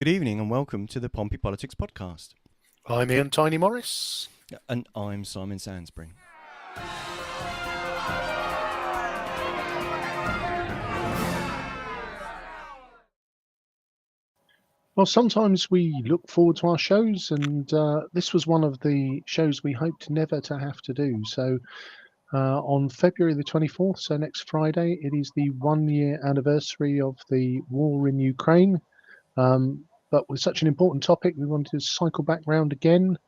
Good evening and welcome to the Pompey Politics Podcast. I'm Ian Tiny Morris. And I'm Simon Sainsbury. Well, sometimes we look forward to our shows, and this was one of the shows we hoped never to have to do. So on February the 24th, so next Friday, it is the 1-year anniversary of the war in Ukraine. But with such an important topic, we wanted to cycle back round again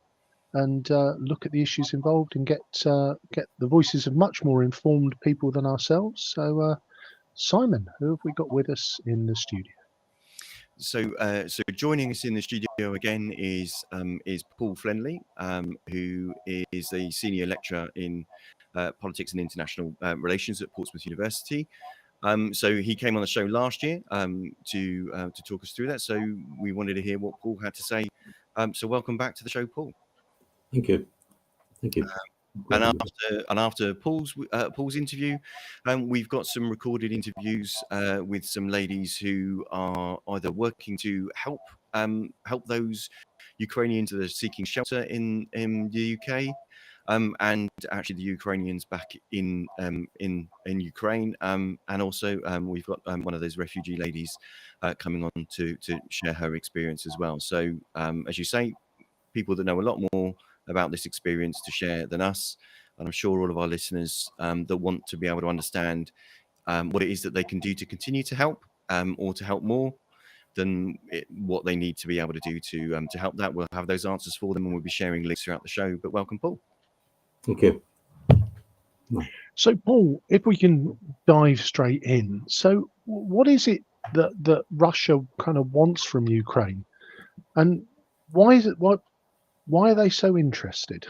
and look at the issues involved and get the voices of much more informed people than ourselves. So, Simon, who have we got with us in the studio? So joining us in the studio again is Paul Flenley, who is a senior lecturer in politics and international relations at Portsmouth University. So he came on the show last year to talk us through that. So we wanted to hear what Paul had to say. So welcome back to the show, Paul. Thank you. Thank you. And after Paul's interview, we've got some recorded interviews with some ladies who are either working to help those Ukrainians that are seeking shelter in the UK, and actually the Ukrainians back in Ukraine, and also we've got one of those refugee ladies coming on to share her experience as well. So as you say, people that know a lot more about this experience to share than us, and I'm sure all of our listeners that want to be able to understand what it is that they can do to continue to help, or to help more than what they need to be able to do to help that. We'll have those answers for them, and we'll be sharing links throughout the show. But welcome, Paul. Thank you. So, Paul, if we can dive straight in. So, what is it that Russia kind of wants from Ukraine, and why are they so interested?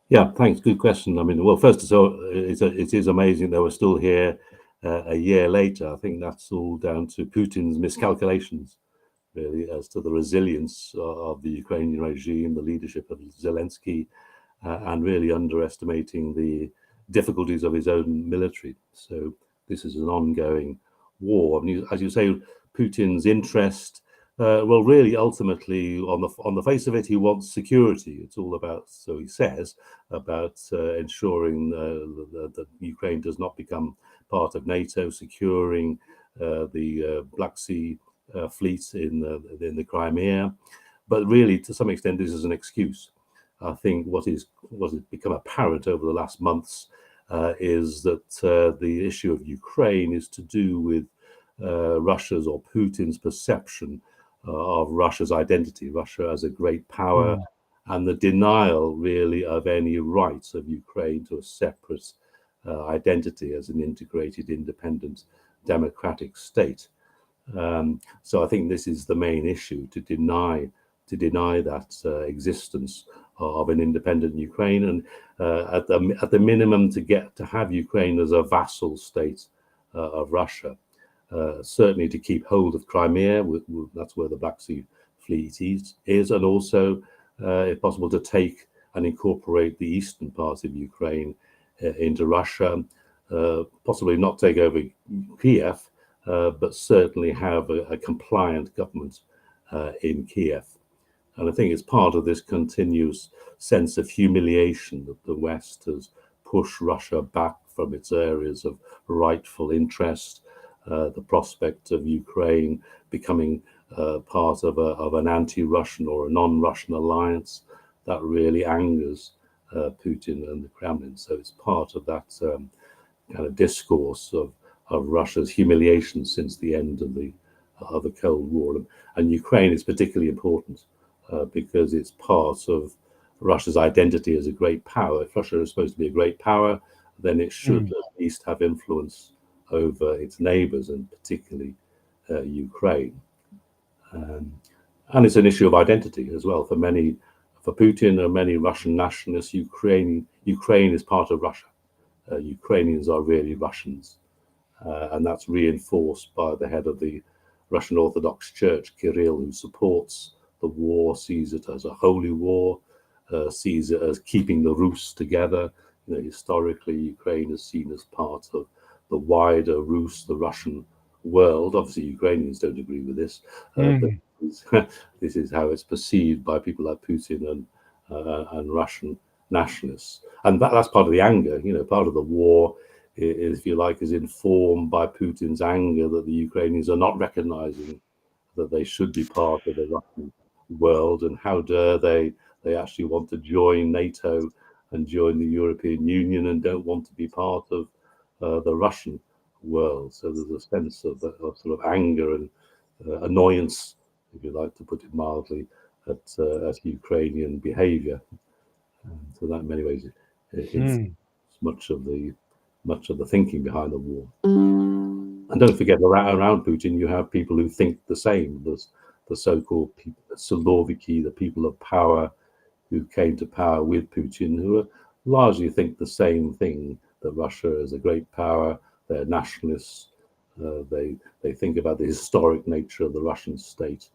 Yeah, thanks. Good question. I mean, well, first of all, it is amazing that we're still here a year later. I think that's all down to Putin's miscalculations, really, as to the resilience of the Ukrainian regime, the leadership of Zelensky, and really underestimating the difficulties of his own military. So this is an ongoing war. I mean, as you say, Putin's interest. Well, really, ultimately, on the face of it, he wants security. It's all about, so he says, about ensuring that Ukraine does not become part of NATO, securing the Black Sea fleet in the Crimea. But really, to some extent, this is an excuse. I think what has become apparent over the last months is that the issue of Ukraine is to do with Russia's or Putin's perception of Russia's identity, Russia as a great power, and the denial really of any rights of Ukraine to a separate identity as an integrated, independent, democratic state. So I think this is the main issue, to deny that existence of an independent Ukraine, and at the minimum to have Ukraine as a vassal state of Russia. Certainly to keep hold of Crimea, that's where the Black Sea Fleet is, and also, if possible, to take and incorporate the eastern part of Ukraine into Russia, possibly not take over Kiev, but certainly have a compliant government in Kiev. And I think it's part of this continuous sense of humiliation that the West has pushed Russia back from its areas of rightful interest. The prospect of Ukraine becoming part of an anti-Russian or a non-Russian alliance, that really angers Putin and the Kremlin. So it's part of that kind of discourse of Russia's humiliation since the end of the Cold War. And Ukraine is particularly important because it's part of Russia's identity as a great power. If Russia is supposed to be a great power, then it should at least have influence over its neighbors, and particularly Ukraine. And it's an issue of identity as well for Putin and many Russian nationalists. Ukraine is part of Russia. Ukrainians are really Russians, and that's reinforced by the head of the Russian Orthodox Church, Kirill, who supports the war, sees it as a holy war, sees it as keeping the Rus together. Historically, Ukraine is seen as part of the wider Rus, the Russian world. Obviously, Ukrainians don't agree with this, but This is how it's perceived by people like Putin and Russian nationalists, and that's part of the anger. Part of the war, if you like, is informed by Putin's anger that the Ukrainians are not recognizing that they should be part of the Russian world, and how dare they actually want to join NATO and join the European Union and don't want to be part of the Russian world. So there's a sense of sort of anger and annoyance, if you like to put it mildly, at Ukrainian behaviour. So that in many ways it's much of the thinking behind the war. And don't forget, around Putin, you have people who think the same. There's the so-called Siloviki, the people of power who came to power with Putin, who largely think the same thing, that Russia is a great power. They're nationalists. They think about the historic nature of the Russian state.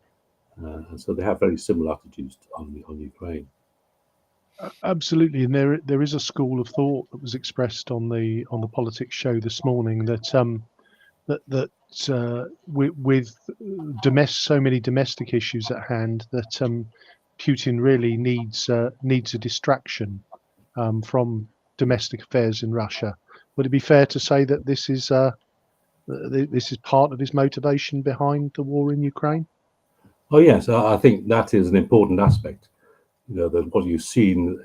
And so they have very similar attitudes on Ukraine. Absolutely, and there is a school of thought that was expressed on the politics show this morning that with so many domestic issues at hand, that Putin really needs a distraction from domestic affairs in Russia. Would it be fair to say that this is part of his motivation behind the war in Ukraine? Oh yes, I think that is an important aspect. That what you've seen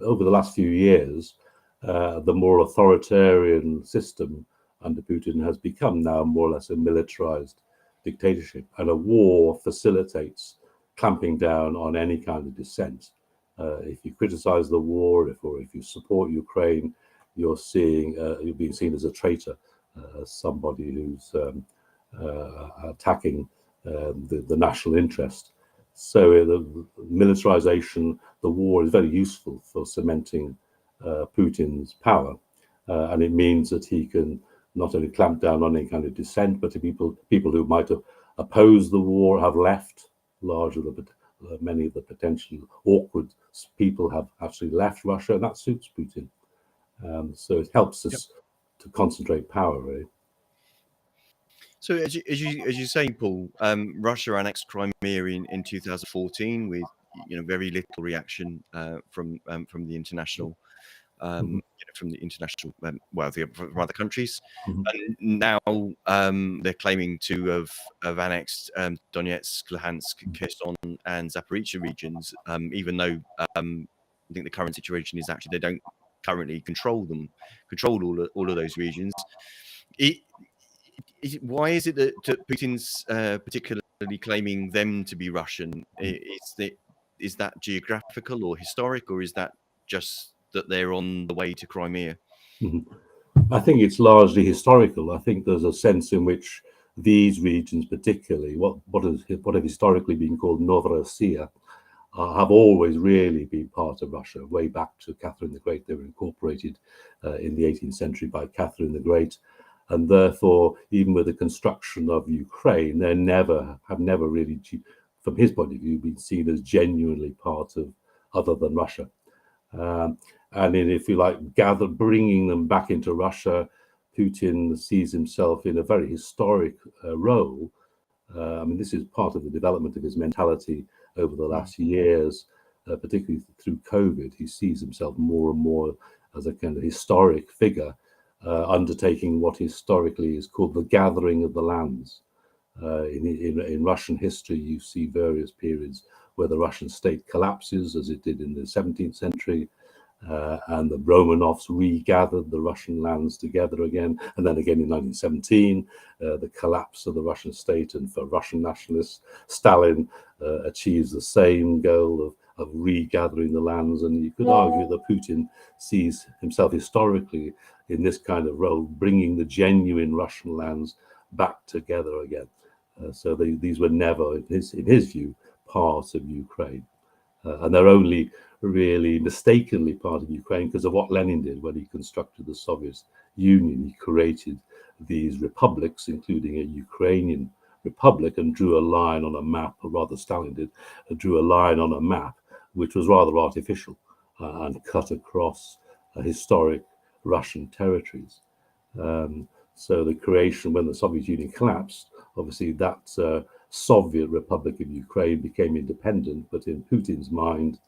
over the last few years, the more authoritarian system under Putin has become now more or less a militarized dictatorship, and a war facilitates clamping down on any kind of dissent. If you criticize the war, or if you support Ukraine, you're being seen as a traitor, as somebody who's attacking the national interest. So the militarization, the war is very useful for cementing Putin's power, and it means that he can not only clamp down on any kind of dissent, but to people who might have opposed the war have left. Many of the potentially awkward people have actually left Russia, and that suits Putin. So it helps us to concentrate power, really. So as you say, Paul, Russia annexed Crimea in 2014 with very little reaction from the international from other countries. And now they're claiming to have annexed Donetsk, Luhansk, Kherson, and Zaporizhzhia regions, even though I think the current situation is actually they don't currently control all of those regions. Why is it that Putin's particularly claiming them to be Russian? Is that geographical or historic, or is that just that they're on the way to Crimea? I think it's largely historical. I think there's a sense in which these regions, particularly what have historically been called Novorossiya, have always really been part of Russia. Way back to Catherine the Great, they were incorporated in the 18th century by Catherine the Great. And therefore, even with the construction of Ukraine, they have never really, from his point of view, been seen as genuinely part of other than Russia. And if you like, bringing them back into Russia, Putin sees himself in a very historic role. This is part of the development of his mentality over the last years, particularly through COVID. He sees himself more and more as a kind of historic figure, undertaking what historically is called the gathering of the lands. In Russian history, you see various periods where the Russian state collapses, as it did in the 17th century, and the Romanovs regathered the Russian lands together again. And then again in 1917, the collapse of the Russian state, and for Russian nationalists, Stalin achieves the same goal of regathering the lands. And you could argue that Putin sees himself historically in this kind of role, bringing the genuine Russian lands back together again. So these were never, in his view, part of Ukraine. And they're only really mistakenly part of Ukraine because of what Lenin did when he constructed the Soviet Union. He created these republics, including a Ukrainian republic, and drew a line on a map, or rather Stalin did, drew a line on a map, which was rather artificial and cut across historic Russian territories. So the creation, when the Soviet Union collapsed, obviously that Soviet Republic of Ukraine became independent, but in Putin's mind,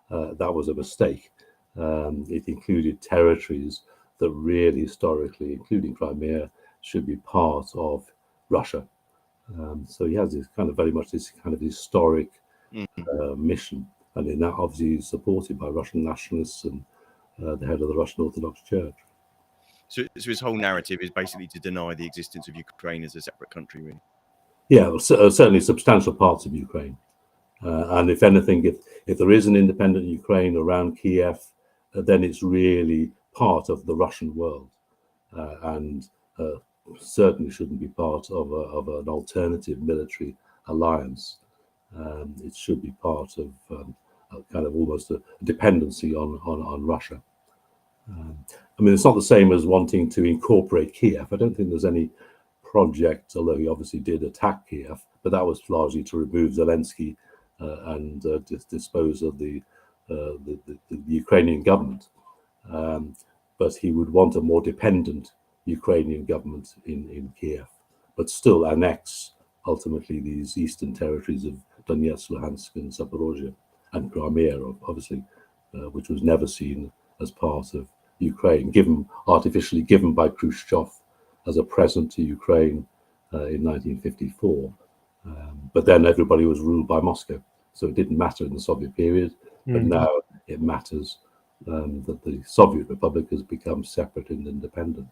that was a mistake. It included territories that really historically, including Crimea, should be part of Russia. So he has this kind of very much this kind of historic mission, and in that obviously he's supported by Russian nationalists and the head of the Russian Orthodox Church. So his whole narrative is basically to deny the existence of Ukraine as a separate country, really. Yeah, well, certainly substantial parts of Ukraine. And if anything, if there is an independent Ukraine around Kiev, then it's really part of the Russian world, and certainly shouldn't be part of an alternative military alliance. It should be part of a kind of almost a dependency on Russia. I mean, it's not the same as wanting to incorporate Kiev. I don't think there's any project, although he obviously did attack Kiev, but that was largely to remove Zelensky and dispose of the Ukrainian government. But he would want a more dependent Ukrainian government in Kiev, but still annex ultimately these eastern territories of Donetsk, Luhansk, and Zaporozhye, and Crimea, obviously, which was never seen as part of Ukraine, artificially given by Khrushchev as a present to Ukraine in 1954. But then everybody was ruled by Moscow, so it didn't matter in the Soviet period. But now it matters that the Soviet Republic has become separate and independent.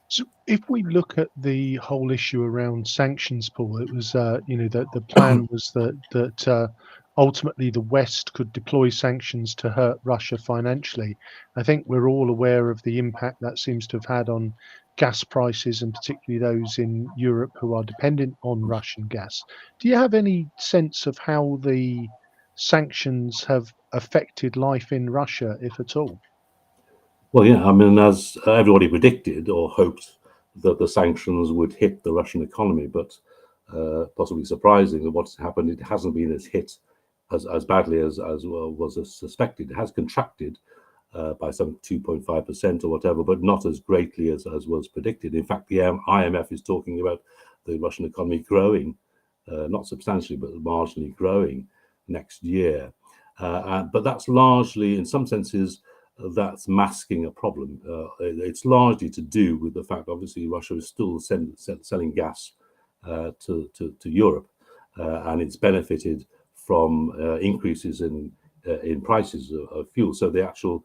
So if we look at the whole issue around sanctions, Paul, it was, the plan was that ultimately the West could deploy sanctions to hurt Russia financially. I think we're all aware of the impact that seems to have had on gas prices, and particularly those in Europe who are dependent on Russian gas. Do you have any sense of how the sanctions have affected life in Russia, if at all? Well, yeah, I mean, as everybody predicted or hoped that the sanctions would hit the Russian economy, but possibly surprising that what's happened, it hasn't been as hit as badly as was suspected. It has contracted by some 2.5% or whatever, but not as greatly as was predicted. In fact, the IMF is talking about the Russian economy growing, not substantially, but marginally growing next year. But that's largely, in some senses, that's masking a problem. It's largely to do with the fact, obviously, Russia is still selling gas to Europe, and it's benefited from increases in prices of fuel. So the actual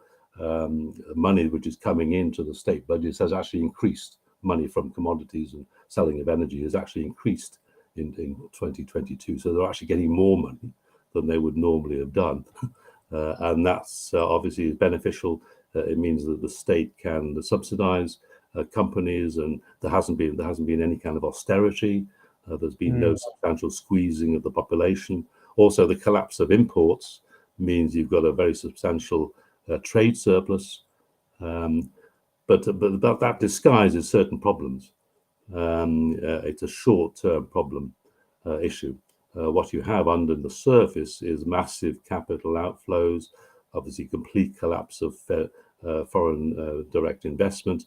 money which is coming into the state budgets has actually increased. Money from commodities and selling of energy has actually increased in 2022. So they're actually getting more money than they would normally have done. And that's obviously beneficial. It means that the state can subsidize companies, and there hasn't been any kind of austerity. There's been no substantial squeezing of the population. Also, the collapse of imports means you've got a very substantial trade surplus, but that disguises certain problems. It's a short-term problem issue. What you have under the surface is massive capital outflows, obviously complete collapse of foreign direct investment.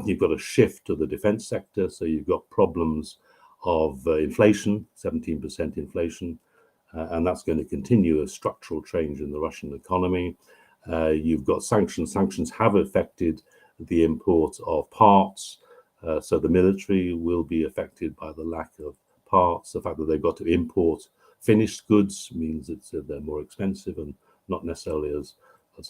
You've got a shift to the defense sector, so you've got problems of inflation, 17% inflation, and that's going to continue a structural change in the Russian economy. You've got sanctions. Sanctions have affected the import of parts, so the military will be affected by the lack of parts. The fact that they've got to import finished goods means they're more expensive and not necessarily as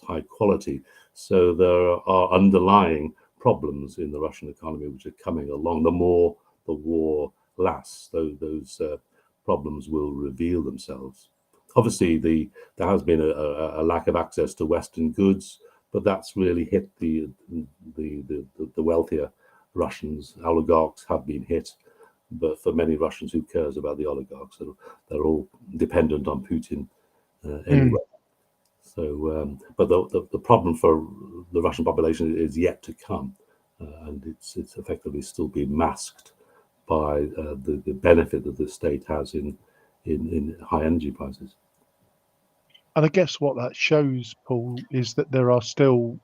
high quality. So there are underlying problems in the Russian economy which are coming along. The more the war lasts, those problems will reveal themselves. Obviously, there has been a lack of access to Western goods, but that's really hit the wealthier Russians. Oligarchs have been hit. But for many Russians, who cares about the oligarchs? They're all dependent on Putin anyway. So, but the problem for the Russian population is yet to come, and it's effectively still being masked by the benefit that the state has in high energy prices. And I guess what that shows, Paul, is that there are still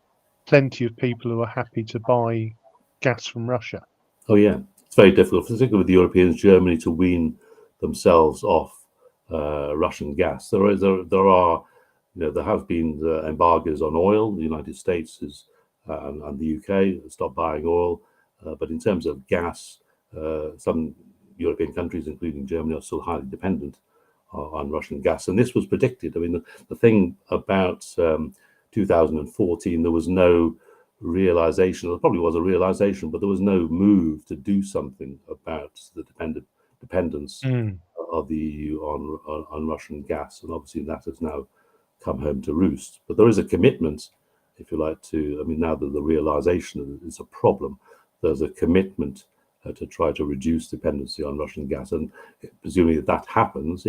plenty of people who are happy to buy gas from Russia. Oh yeah, very difficult, particularly with the Europeans, Germany, to wean themselves off Russian gas. There are, there have been embargoes on oil. The United States and the UK stopped buying oil, but in terms of gas, some European countries, including Germany, are still highly dependent on Russian gas. And this was predicted. I mean, the thing about 2014, there was no realization. There probably was a realization, but there was no move to do something about the dependence of the EU on Russian gas. And obviously that has now come home to roost. But there is a commitment, if you like, now that the realization is a problem, there's a commitment to try to reduce dependency on Russian gas. And presumably if that happens,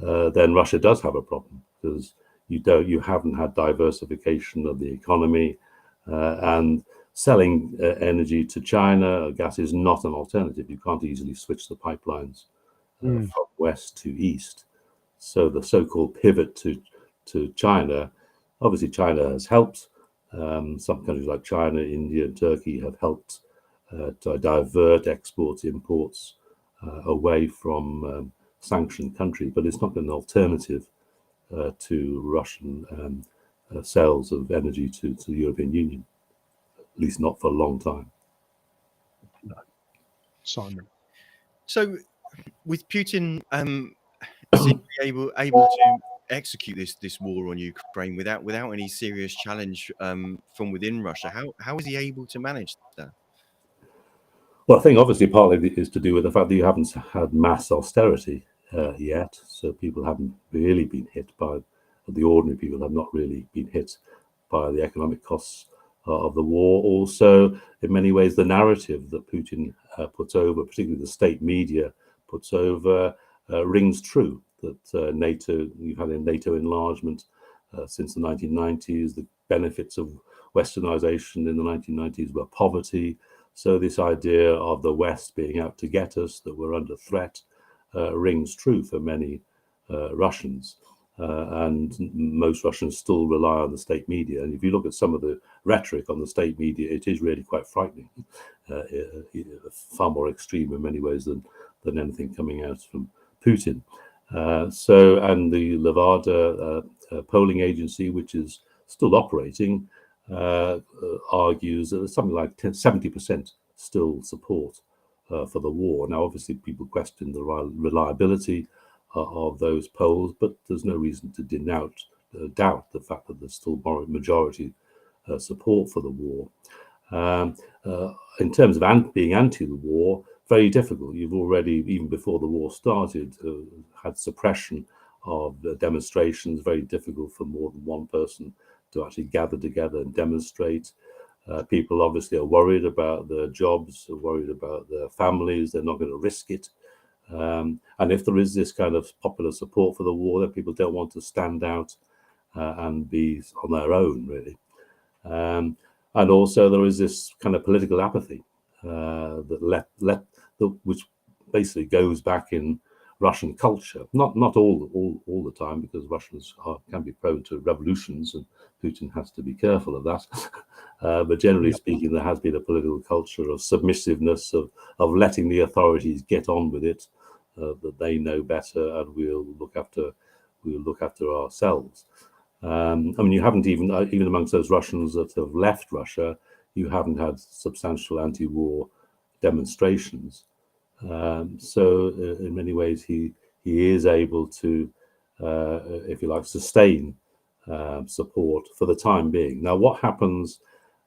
then Russia does have a problem, because you haven't had diversification of the economy, and selling energy to China, gas is not an alternative. You can't easily switch the pipelines from west to east. So the so-called pivot to China, obviously China has helped. Some countries like China, India, and Turkey have helped to divert exports, imports away from sanctioned country, but it's not an alternative to Russian sales of energy to the European Union, at least not for a long time. No. Simon. So, with Putin seemingly able to execute this war on Ukraine without any serious challenge from within Russia, how is he able to manage that? Well, I think obviously partly is to do with the fact that you haven't had mass austerity yet, so people haven't really been hit by, the ordinary people have not really been hit by the economic costs of the war. Also, in many ways, the narrative that Putin puts over, particularly the state media puts over, rings true. That NATO, you've had a NATO enlargement since the 1990s. The benefits of westernization in the 1990s were poverty. So this idea of the West being out to get us, that we're under threat, rings true for many Russians. And most Russians still rely on the state media. And if you look at some of the rhetoric on the state media, it is really quite frightening, far more extreme in many ways than anything coming out from Putin. And the Levada polling agency, which is still operating, argues that there's something like 70% still support for the war. Now, obviously, people question the reliability of those polls, but there's no reason to doubt the fact that there's still majority support for the war. In terms of being anti the war, very difficult. You've already, even before the war started, had suppression of demonstrations. Very difficult for more than one person to actually gather together and demonstrate. People obviously are worried about their jobs, are worried about their families. They're not going to risk it. And if there is this kind of popular support for the war, then people don't want to stand out and be on their own, really. And also there is this kind of political apathy which basically goes back in Russian culture. Not all the time, because Russians can be prone to revolutions, and Putin has to be careful of that. But generally speaking, there has been a political culture of submissiveness, of letting the authorities get on with it, that they know better, and we'll look after ourselves. I mean, you haven't even amongst those Russians that have left Russia, you haven't had substantial anti-war demonstrations. So in many ways, he is able to, if you like, sustain support for the time being. Now, what happens?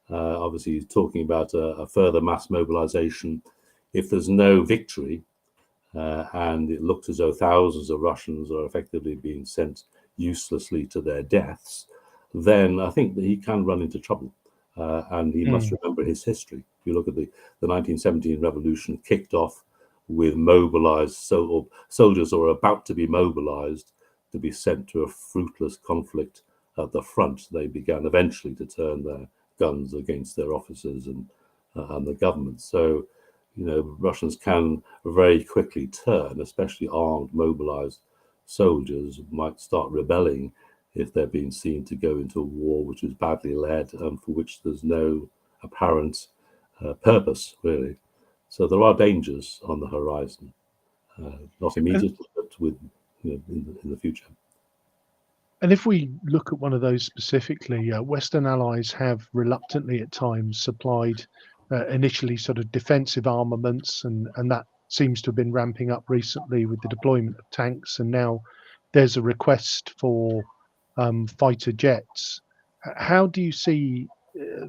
Obviously, he's talking about a further mass mobilization. If there's no victory, and it looks as though thousands of Russians are effectively being sent uselessly to their deaths, then I think that he can run into trouble. And he must remember his history. If you look at the 1917 revolution, kicked off with mobilized soldiers who are about to be mobilized to be sent to a fruitless conflict at the front. They began eventually to turn their guns against their officers and the government. So, Russians can very quickly turn, especially armed, mobilized soldiers might start rebelling if they're being seen to go into a war which is badly led and for which there's no apparent purpose, really. So there are dangers on the horizon, not immediately, but with in the future. And if we look at one of those specifically, Western allies have reluctantly at times supplied initially sort of defensive armaments, and that seems to have been ramping up recently with the deployment of tanks, and now there's a request for fighter jets. How do you see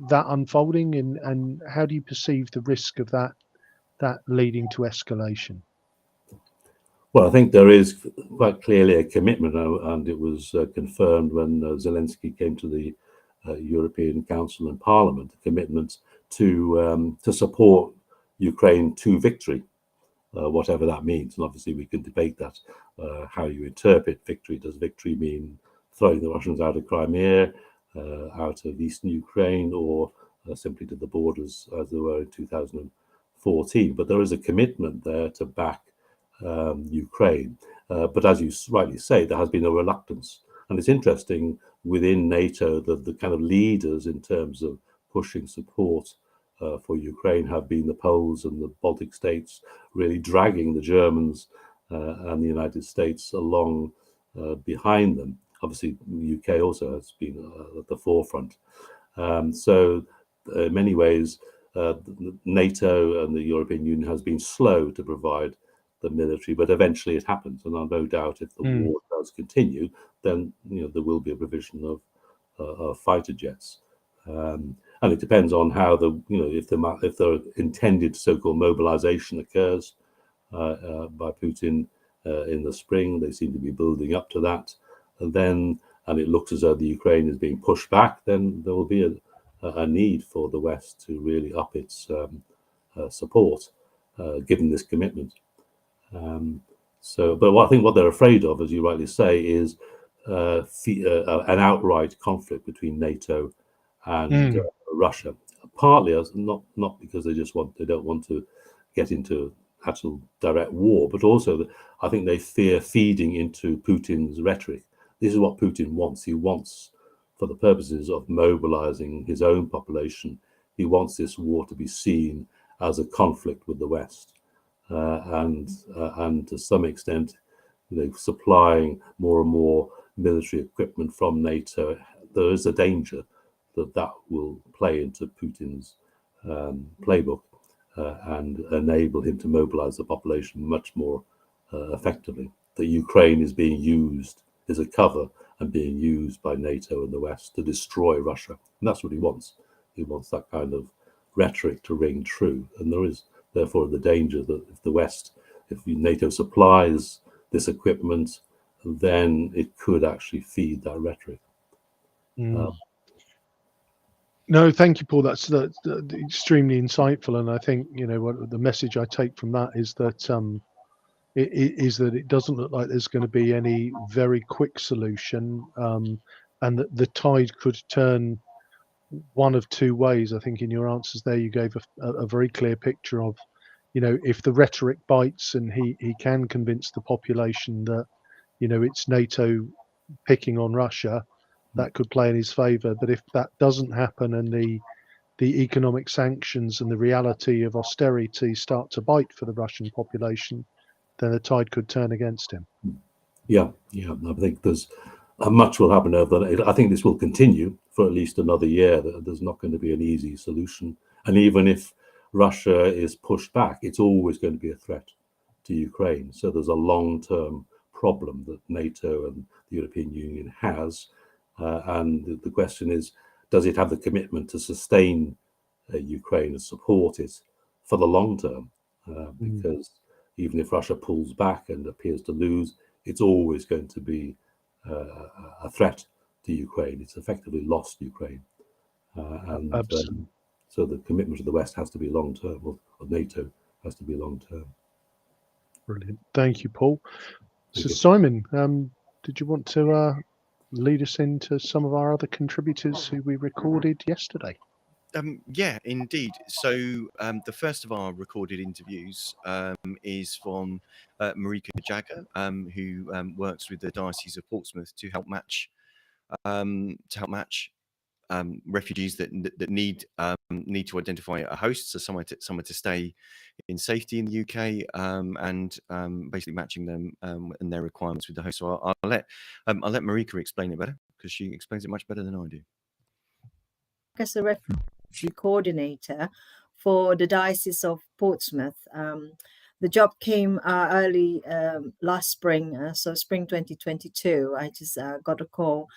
that unfolding, and how do you perceive the risk of that leading to escalation? Well, I think there is quite clearly a commitment, and it was confirmed when Zelensky came to the European Council and Parliament, a commitment to support Ukraine to victory, whatever that means. And obviously we can debate that, how you interpret victory. Does victory mean throwing the Russians out of Crimea, out of eastern Ukraine, or simply to the borders as they were in 2014? But there is a commitment there to back Ukraine, but as you rightly say, there has been a reluctance, and it's interesting within NATO that the kind of leaders in terms of pushing support for Ukraine have been the Poles and the Baltic states, really dragging the Germans and the United States along behind them. Obviously, the UK also has been at the forefront. So in many ways, NATO and the European Union has been slow to provide the military, but eventually it happens, and I've no doubt if the war does continue, then there will be a provision of fighter jets, and it depends on how if the intended so-called mobilization occurs by Putin in the spring. They seem to be building up to that, and it looks as though the Ukraine is being pushed back. Then there will be a need for the West to really up its support, given this commitment. But I think what they're afraid of, as you rightly say, is an outright conflict between NATO and Russia. Partly as not because they don't want to get into actual direct war, but also I think they fear feeding into Putin's rhetoric. This is what Putin wants. He wants, for the purposes of mobilizing his own population, he wants this war to be seen as a conflict with the West. And to some extent, supplying more and more military equipment from NATO, there is a danger that will play into Putin's playbook and enable him to mobilize the population much more effectively. That Ukraine is being used as a cover and being used by NATO and the West to destroy Russia. And that's what he wants. He wants that kind of rhetoric to ring true. And there is therefore the danger that if NATO supplies this equipment, then it could actually feed that rhetoric. No, thank you, Paul. That's extremely insightful, and I think what the message I take from that is that it doesn't look like there's going to be any very quick solution, and that the tide could turn one of two ways. I think in your answers there, you gave a very clear picture of, if the rhetoric bites and he can convince the population that, it's NATO picking on Russia, that could play in his favor. But if that doesn't happen and the economic sanctions and the reality of austerity start to bite for the Russian population, then the tide could turn against him. Yeah. I think there's much will happen over that. I think this will continue for at least another year. There's not going to be an easy solution. And even if Russia is pushed back, it's always going to be a threat to Ukraine. So there's a long-term problem that NATO and the European Union has. And the question is, does it have the commitment to sustain Ukraine and support it for the long term? Because even if Russia pulls back and appears to lose, it's always going to be a threat to Ukraine. It's effectively lost Ukraine. So the commitment of the West has to be long term, or NATO has to be long term. Brilliant. Thank you, Paul. So Simon, did you want to lead us into some of our other contributors who we recorded yesterday? Yeah, indeed. So the first of our recorded interviews is from Maricar Jagger, who works with the Diocese of Portsmouth to help match refugees that need need to identify a host, so somewhere to stay in safety in the UK, and basically matching them and their requirements with the host. So I'll let Maricar explain it better, because she explains it much better than I do. As a refugee coordinator for the Diocese of Portsmouth, the job came early last spring, so spring 2022. I just got a call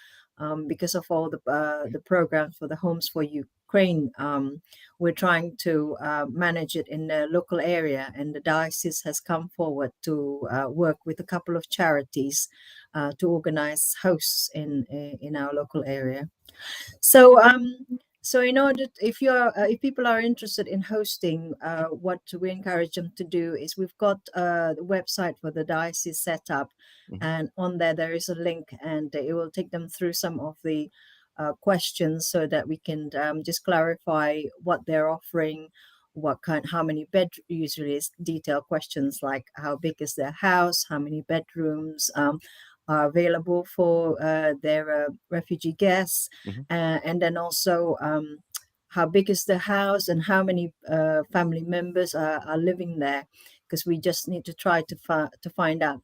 because of all the programs for the Homes for Ukraine. We're trying to manage it in the local area, and the diocese has come forward to work with a couple of charities to organize hosts in our local area. So in order, if people are interested in hosting, what we encourage them to do is, we've got the website for the diocese set up, and on there is a link, and it will take them through some of the questions, so that we can just clarify what they're offering, how many bedrooms. Usually it's detailed questions like how big is their house, how many bedrooms are available for their refugee guests, and then also how big is the house and how many family members are living there, because we just need to try to find out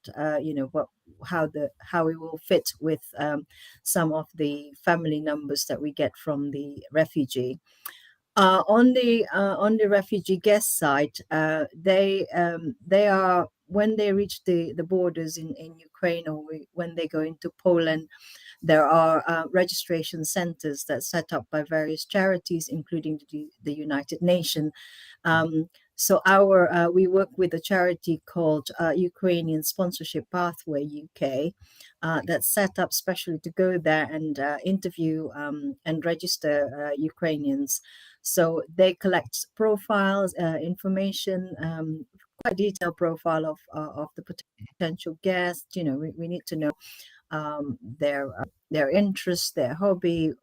how it will fit with some of the family numbers that we get from the refugee. On the refugee guest side, they are, when they reach the borders in Ukraine, or when they go into Poland, there are registration centers that's set up by various charities, including the United Nations. So we work with a charity called Ukrainian Sponsorship Pathway UK, that's set up specially to go there and interview and register Ukrainians. So they collect profiles, information, quite detailed profile of the potential guest. We need to know their interests, their hobby,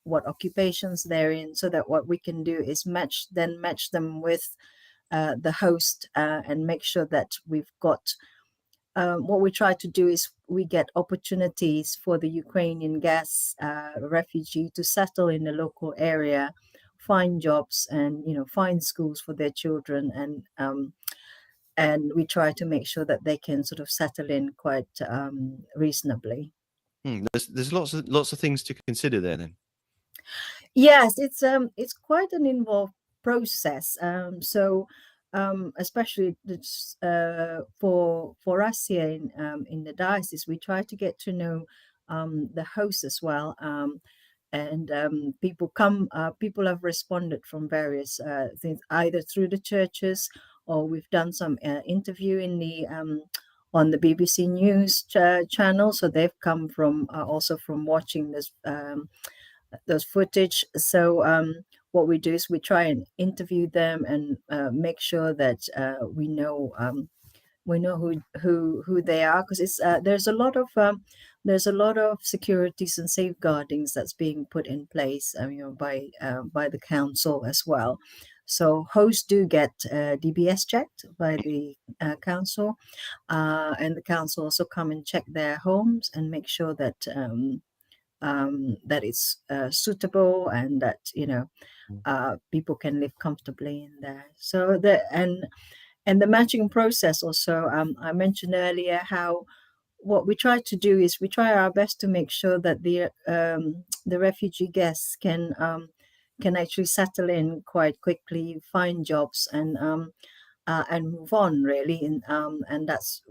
what occupations they're in, so that what we can do is match them with the host, and make sure that we've got what we try to do is we get opportunities for the Ukrainian guests, refugee, to settle in the local area, find jobs, and find schools for their children, and we try to make sure that they can sort of settle in quite reasonably. There's lots of things to consider there then. Yes, it's quite an involved process. So especially for us here in the diocese, we try to get to know the host as well. And people have responded from various things, either through the churches, or we've done some interview in the on the BBC News channel. So they've come from also from watching this those footage. So what we do is we try and interview them and make sure that we know who they are, because it's there's a lot of securities and safeguardings that's being put in place, by the council as well. So hosts do get DBS checked by the council, and the council also come and check their homes and make sure that that it's suitable, and that people can live comfortably in there. So and the matching process also, I mentioned earlier how what we try to do is we try our best to make sure that the refugee guests can actually settle in quite quickly, find jobs, and move on, really. And that's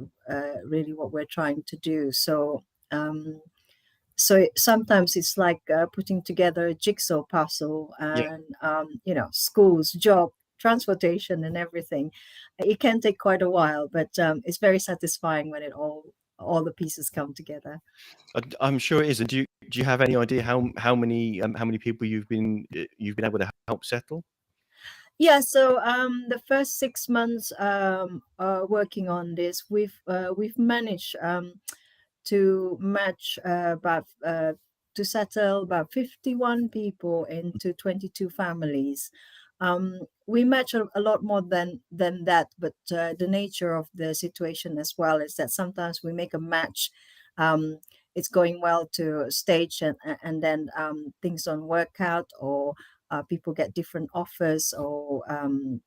really what we're trying to do. So sometimes it's like putting together a jigsaw puzzle, and schools, job, transportation, and everything. It can take quite a while, but it's very satisfying when all the pieces come together. I'm sure it is. And do you have any idea how many people you've been able to help settle? Yeah, so the first 6 months working on this, we've managed to match to settle about 51 people into 22 families. We match a lot more than that, but the nature of the situation as well is that sometimes we make a match. It's going well to stage, and then things don't work out, or people get different offers or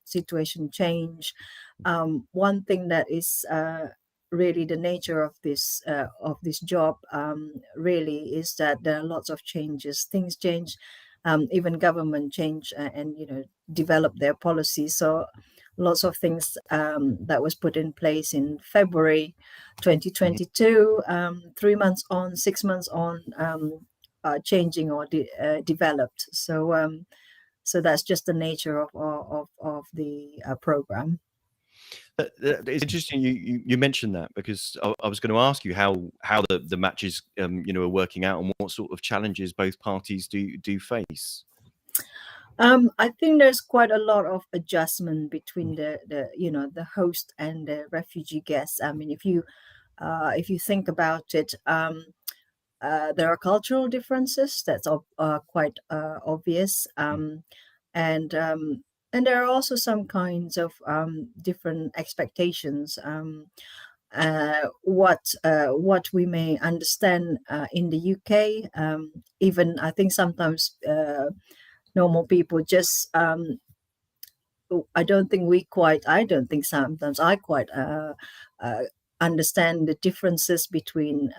situation change. One thing that is really the nature of this job really is that there are lots of changes. Things change, even government change and develop their policies. So lots of things that was put in place in February 2022, 3 months on, 6 months on, changing or developed. So that's just the nature of the program. It's interesting you mentioned that, because I was going to ask you how the matches are working out, and what sort of challenges both parties do face. I think there's quite a lot of adjustment between the host and the refugee guests. I mean, if you think about it, there are cultural differences that's quite obvious, and there are also some kinds of different expectations. What we may understand in the UK, even I think sometimes normal people just I don't think sometimes I quite understand the differences between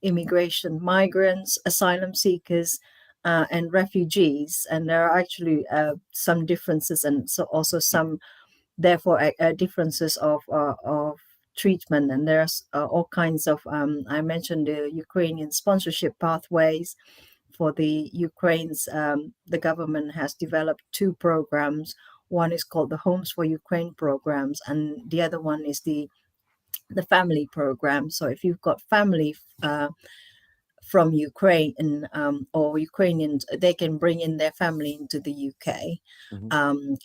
immigration, migrants, asylum seekers, and refugees. And there are actually some differences, and so also some, therefore, differences of treatment. And there's all kinds of, I mentioned the Ukrainian sponsorship pathways. For the Ukraines, the government has developed 2 programs. One is called the Homes for Ukraine programs, and the other one is the family program. So if you've got family from Ukraine or Ukrainians, they can bring in their family into the UK,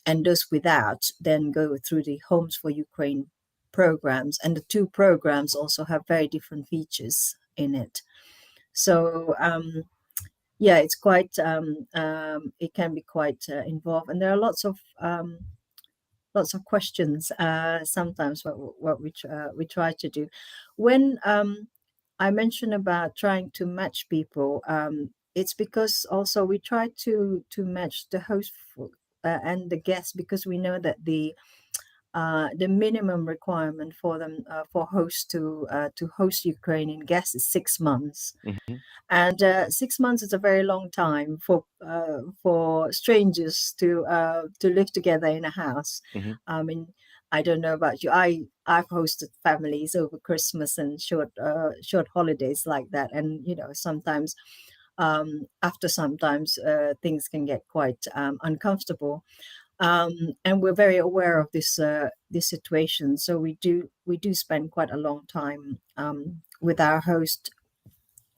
and those without then go through the Homes for Ukraine programs. And the 2 programs also have very different features in it. So yeah, it's quite it can be quite involved, and there are lots of questions sometimes. What we try to do when I mentioned about trying to match people, it's because also we try to match the host and the guests, because we know that the minimum requirement for them for hosts to host Ukrainian guests is 6 months. And 6 months is a very long time for strangers to live together in a house. I mean, I don't know about you. I've hosted families over Christmas and short holidays like that, and sometimes things can get quite uncomfortable. And we're very aware of this situation, so we do spend quite a long time with our host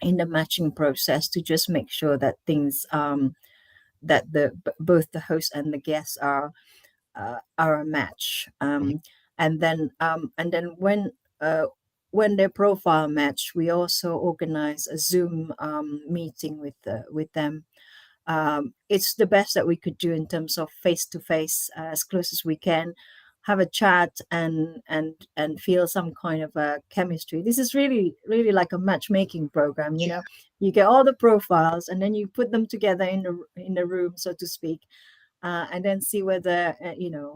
in the matching process to just make sure that things that both the host and the guests are a match, and then when their profile match, we also organize a Zoom meeting with them. It's the best that we could do in terms of face-to-face, as close as we can, have a chat and feel some kind of a chemistry. This is really like a matchmaking program. You get all the profiles and then you put them together in the room, so to speak, and then see whether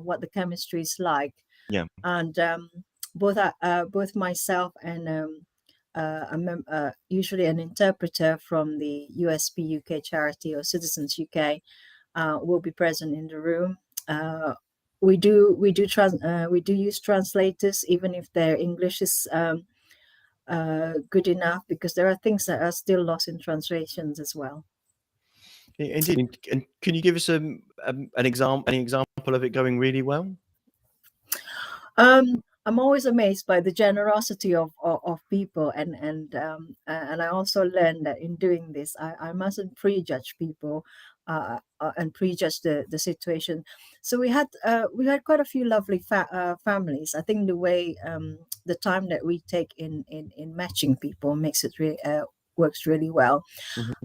what the chemistry is like. Yeah. And both myself and usually an interpreter from the USP UK charity or Citizens UK will be present in the room. We do use translators, even if their English is good enough, because there are things that are still lost in translations as well. Indeed. And can you give us an example of it going really well? I'm always amazed by the generosity of people, and I also learned that in doing this, I mustn't prejudge people and prejudge the situation. So we had quite a few lovely families. I think the way the time that we take in matching people makes it works really well.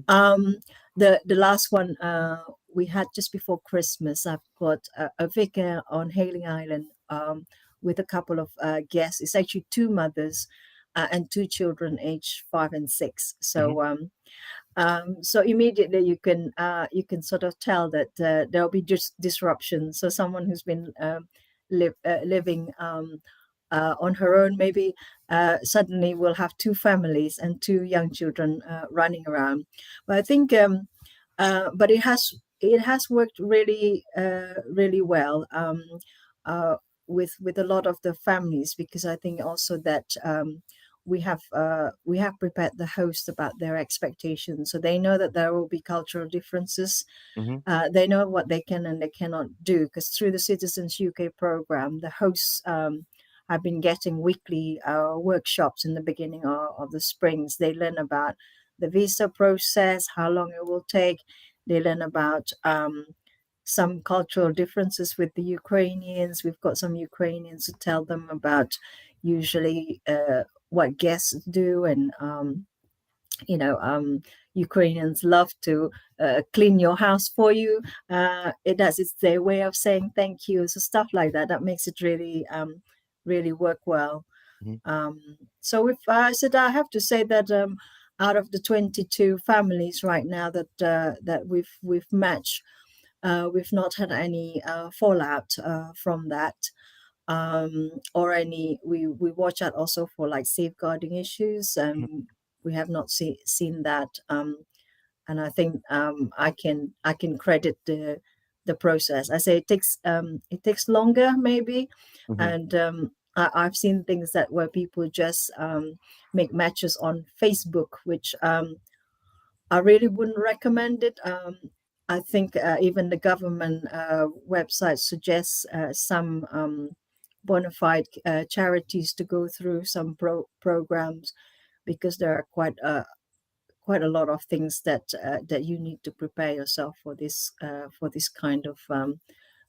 The last one we had just before Christmas, I've got a vicar on Hayling Island with a couple of guests. It's actually 2 mothers and 2 children aged 5 and 6. So So immediately you can sort of tell that there'll be just disruption. So someone who's been living on her own maybe suddenly will have two families and two young children running around. But I think, but it has worked really really well with a lot of the families, because I think also that we have prepared the host about their expectations, so they know that there will be cultural differences. They know what they can and they cannot do, because through the Citizens UK program, the hosts have been getting weekly workshops in the beginning of the springs. They learn about the visa process, how long it will take. They learn about some cultural differences with the Ukrainians. We've got some Ukrainians to tell them about usually what guests do, and Ukrainians love to clean your house for you. It's their way of saying thank you. So stuff like that makes it really really work well. So if I have to say that out of the 22 families right now that we've matched, we've not had any fallout from that, or any. We watch out also for like safeguarding issues, and we have not seen that. And I think I can credit the process. I say it takes longer maybe, and I've seen things that where people just make matches on Facebook, which I really wouldn't recommend it. I think even the government website suggests some bona fide charities to go through some programs, because there are quite a lot of things that you need to prepare yourself for this kind of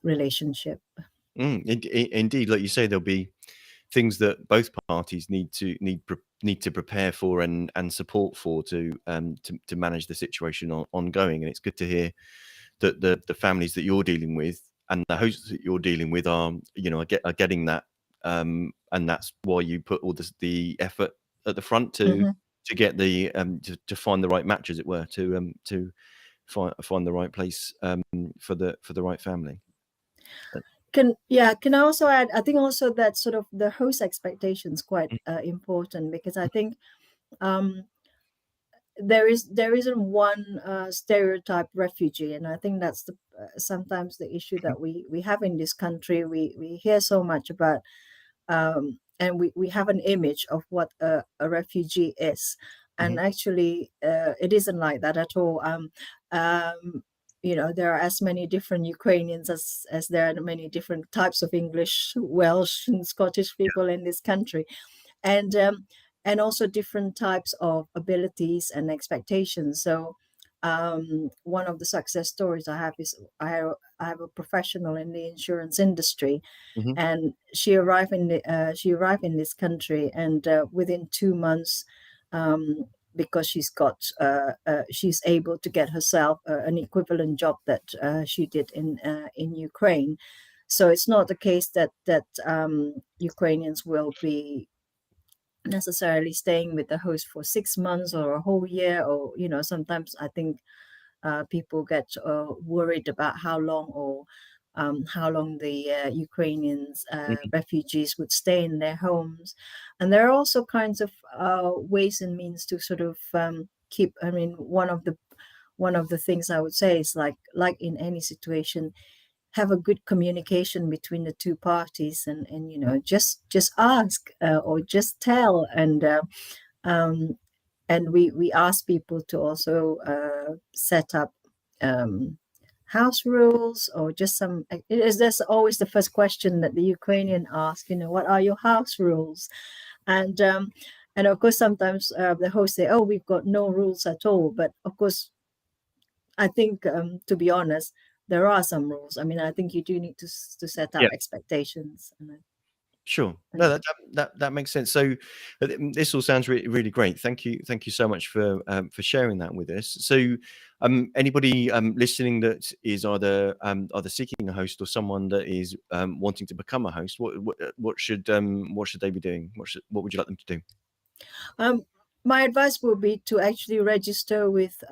relationship. Indeed, like you say, there'll be things that both parties need to prepare for and support for to manage the situation ongoing. And it's good to hear that the families that you're dealing with and the hosts that you're dealing with are getting that, and that's why you put all the effort at the front to get the to find the right match, as it were, to find the right place for the right family. Can I also add, I think also that sort of the host expectations quite important, because I think there isn't one stereotype refugee, and I think that's sometimes the issue that we have in this country. We hear so much about and we have an image of what a refugee is, and actually it isn't like that at all. There are as many different Ukrainians as there are many different types of English, Welsh, and Scottish people in this country, and also different types of abilities and expectations. So one of the success stories I have is I have a professional in the insurance industry, and she arrived in this country, and within 2 months, because she's able to get herself an equivalent job that she did in Ukraine. So it's not the case that Ukrainians will be necessarily staying with the host for 6 months or a whole year, or sometimes I think people get worried about how long the Ukrainians refugees would stay in their homes. And there are also kinds of ways and means to sort of keep. I mean, one of the things I would say is like in any situation, have a good communication between the two parties, and just ask or just tell, and we ask people to also set up house rules, or just some. That's always the first question that the Ukrainian ask. What are your house rules? And of course sometimes the hosts say, "Oh, we've got no rules at all." But of course, I think to be honest, there are some rules. I mean, I think you do need to set up expectations. Sure. No, that makes sense. So this all sounds really, really great. Thank you so much for sharing that with us. So anybody listening that is either seeking a host or someone that is wanting to become a host, what should they be doing? What would you like them to do? My advice would be to actually register with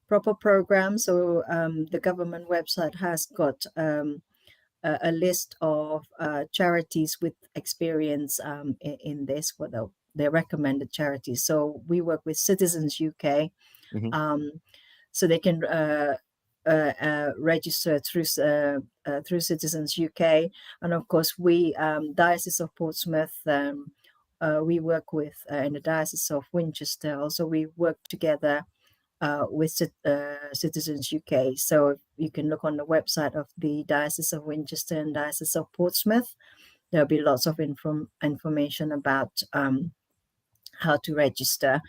proper programs. So the government website has got a list of charities with experience in this, what they're recommended charities. So we work with Citizens UK, so they can register through Citizens UK, and of course we Diocese of Portsmouth. We work with in the Diocese of Winchester. Also, we work together with Citizens UK. So you can look on the website of the Diocese of Winchester and Diocese of Portsmouth. There'll be lots of information about how to register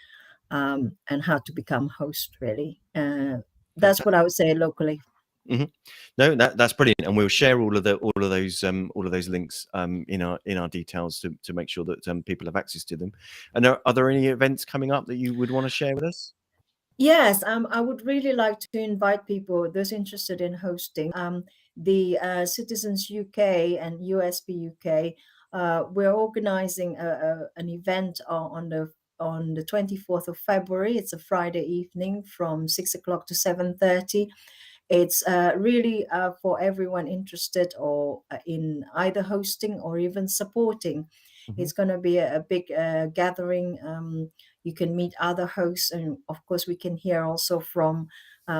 and how to become host. Really, that's what I would say locally. No, that's brilliant, and we'll share all of those links in our details to make sure that people have access to them. And are there any events coming up that you would want to share with us? Yes, I would really like to invite people, those interested in hosting, the Citizens UK and USB UK. We're organizing an event on the 24th of February. It's a Friday evening from 6 o'clock to 7:30. It's really for everyone interested or in either hosting or even supporting. It's going to be a big gathering. You can meet other hosts, and of course we can hear also from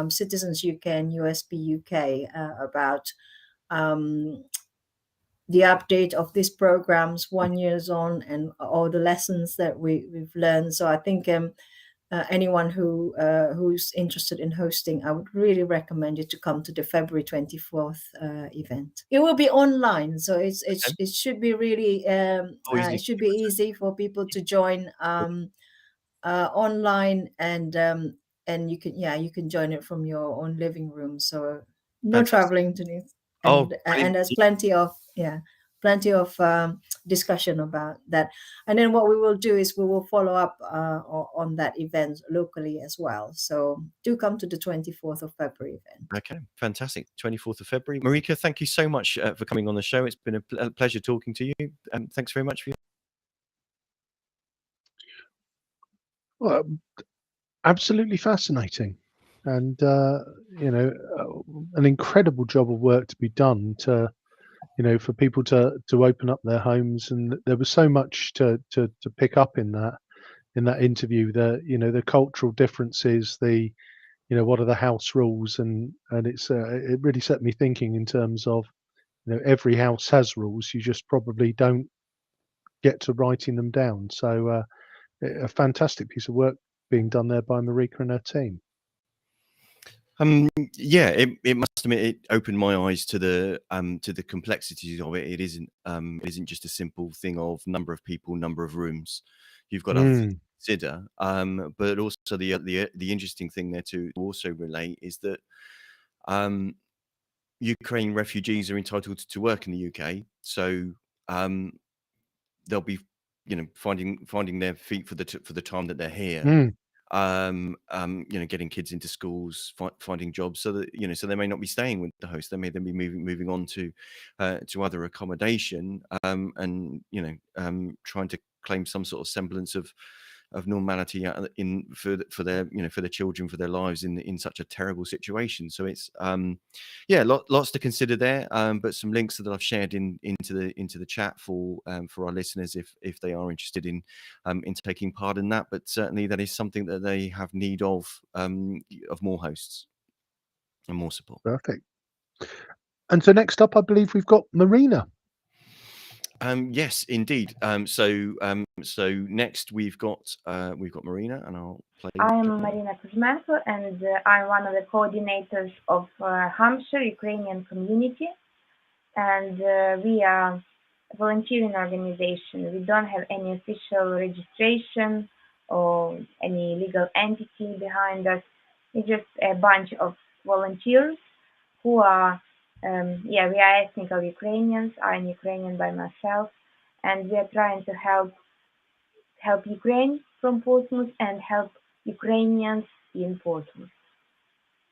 Citizens UK and USB UK about the update of these programs 1 year on and all the lessons that we've learned. So I think anyone who's interested in hosting, I would really recommend you to come to the February 24th event. It will be online, so it should be really it should be easy for people to join online, and you can join it from your own living room. So no traveling to this, and there's plenty of discussion about that. And then what we will do is we will follow up on that event locally as well. So do come to the 24th of February event. Okay, fantastic. 24th of February. Marica, thank you so much for coming on the show. It's been a pleasure talking to you. Thanks very much for your... Well, absolutely fascinating, and an incredible job of work to be done to, for people to open up their homes. And there was so much to pick up in that interview. The cultural differences, what are the house rules, and it really set me thinking in terms of, every house has rules. You just probably don't get to writing them down. So a fantastic piece of work being done there by Marica and her team. Yeah, it must admit it opened my eyes to the complexities of it. It isn't just a simple thing of number of people, number of rooms. You've got to consider, but also the interesting thing there to also relate is that Ukrainian refugees are entitled to work in the UK, so they'll be finding their feet for the time that they're here. Getting kids into schools, finding jobs, so that so they may not be staying with the host. They may then be moving on to other accommodation, and trying to claim some sort of semblance of normality for their children, for their lives in such a terrible situation. So it's lots to consider there. But some links that I've shared into the chat for our listeners if they are interested in taking part in that. But certainly that is something that they have need of more hosts and more support. Perfect. And so next up, I believe we've got Maryna. Yes, indeed. So next we've got Maryna, and I'll play. I'm Maryna Kuzmenko, and I'm one of the coordinators of Hampshire Ukrainian community, and we are a volunteering organization. We don't have any official registration or any legal entity behind us. It's just a bunch of volunteers who are we are ethnical Ukrainians. I'm Ukrainian by myself, and we are trying to help Ukraine from Portsmouth and help Ukrainians in Portsmouth.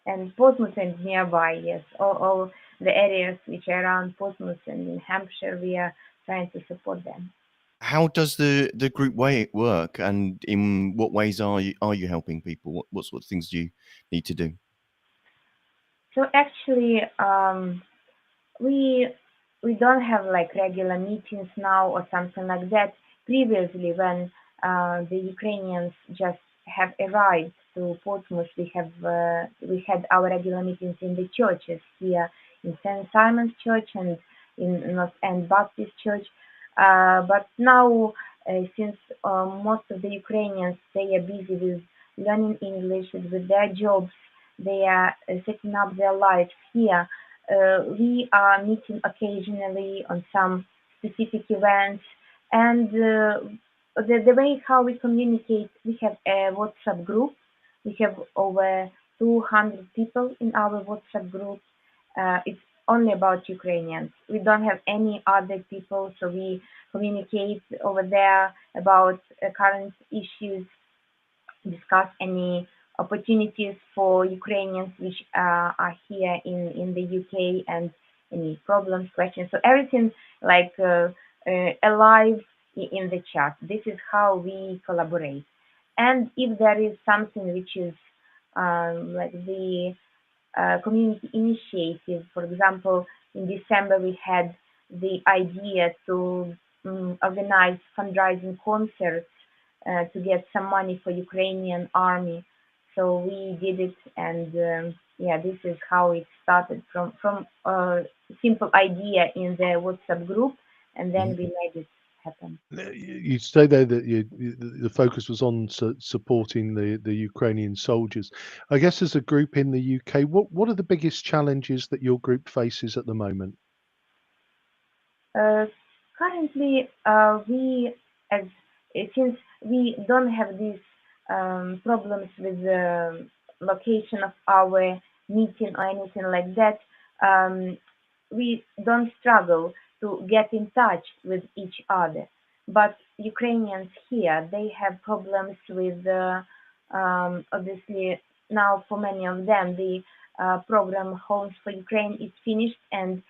And Portsmouth and nearby, yes, all the areas which are around Portsmouth and in Hampshire, we are trying to support them. How does the group work, and in what ways are you helping people? What sort of things do you need to do? So actually, we don't have like regular meetings now or something like that. Previously, when the Ukrainians just have arrived to Portsmouth, we had our regular meetings in the churches here in St. Simon's Church and in North End Baptist Church. But now, since most of the Ukrainians, they are busy with learning English, with their jobs, they are setting up their lives here. We are meeting occasionally on some specific events, and the way how we communicate, we have a WhatsApp group. We have over 200 people in our WhatsApp group. It's only about Ukrainians. We don't have any other people, so we communicate over there about current issues, discuss any opportunities for Ukrainians which are here in the UK, and any problems, questions. So everything like alive in the chat. This is how we collaborate. And if there is something which is like the community initiative, for example, in December we had the idea to organize fundraising concerts to get some money for Ukrainian army. So we did it, and yeah, this is how it started from a simple idea in the WhatsApp group, and then we made it happen. You say there that the focus was on supporting the Ukrainian soldiers. I guess as a group in the UK, what are the biggest challenges that your group faces at the moment? Currently, since we don't have these problems with the location of our meeting or anything like that, we don't struggle to get in touch with each other. But Ukrainians here, they have problems with, obviously, now for many of them, the program Homes for Ukraine is finished, and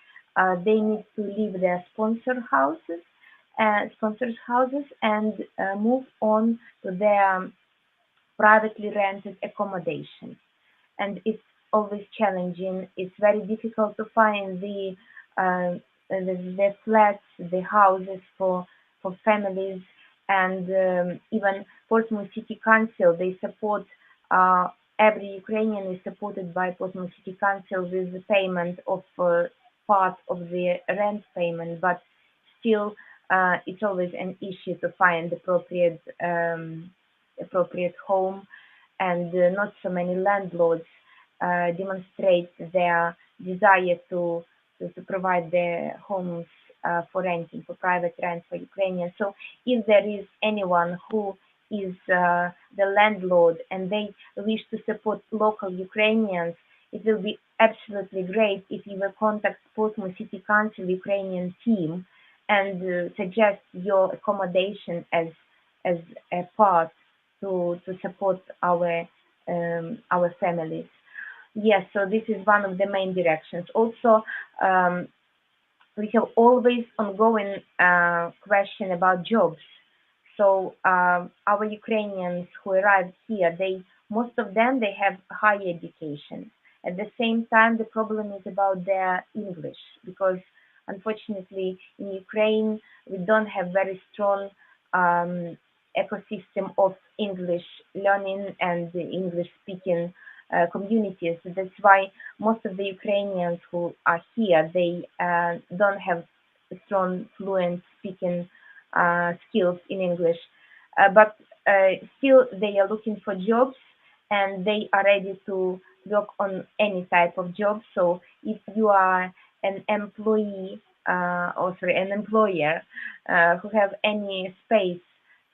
they need to leave their sponsors' houses and move on to their privately rented accommodation. And it's always challenging. It's very difficult to find the flats, the houses for families, and even Portsmouth City Council, they support, every Ukrainian is supported by Portsmouth City Council with the payment of part of the rent payment, but still it's always an issue to find appropriate home, and not so many landlords demonstrate their desire to provide their homes for renting, for private rent for Ukrainians. So if there is anyone who is the landlord and they wish to support local Ukrainians, it will be absolutely great if you will contact Portsmouth City Council Ukrainian team and suggest your accommodation as a part to support our families. Yes, so this is one of the main directions. Also, we have always ongoing question about jobs. So our Ukrainians who arrived here, most of them, they have higher education. At the same time, the problem is about their English, because unfortunately in Ukraine, we don't have very strong ecosystem of English learning and English speaking communities. That's why most of the Ukrainians who are here, they don't have strong, fluent speaking skills in English. But still, they are looking for jobs, and they are ready to work on any type of job. So if you are an employee, an employer who have any space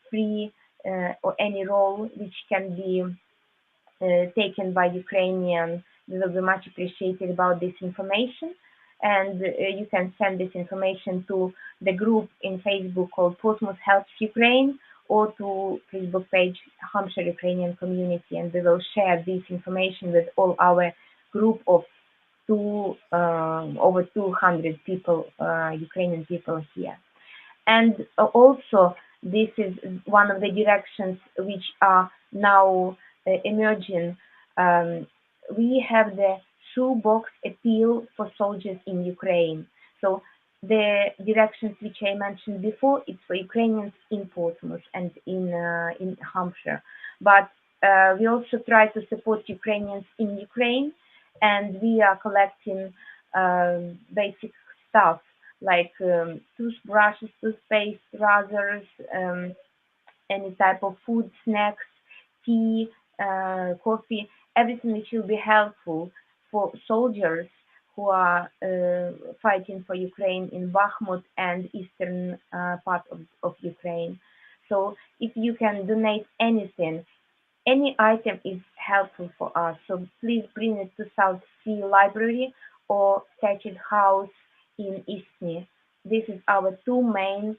free or any role which can be taken by Ukrainian, we will be much appreciated about this information. And you can send this information to the group in Facebook called Portsmouth Helps Ukraine, or to Facebook page Hampshire Ukrainian Community, and we will share this information with all our group of over 200 people, Ukrainian people here. And also, this is one of the directions which are now emerging. We have the shoebox appeal for soldiers in Ukraine. So the directions which I mentioned before, it's for Ukrainians in Portsmouth and in Hampshire. But we also try to support Ukrainians in Ukraine, and we are collecting basic stuff like toothbrushes, toothpaste, razors, any type of food, snacks, tea, coffee, everything which will be helpful for soldiers who are fighting for Ukraine in Bakhmut and eastern part of Ukraine. So if you can donate anything, any item is helpful for us. So please bring it to South Sea Library or Statute House in Eastney. This is our two main.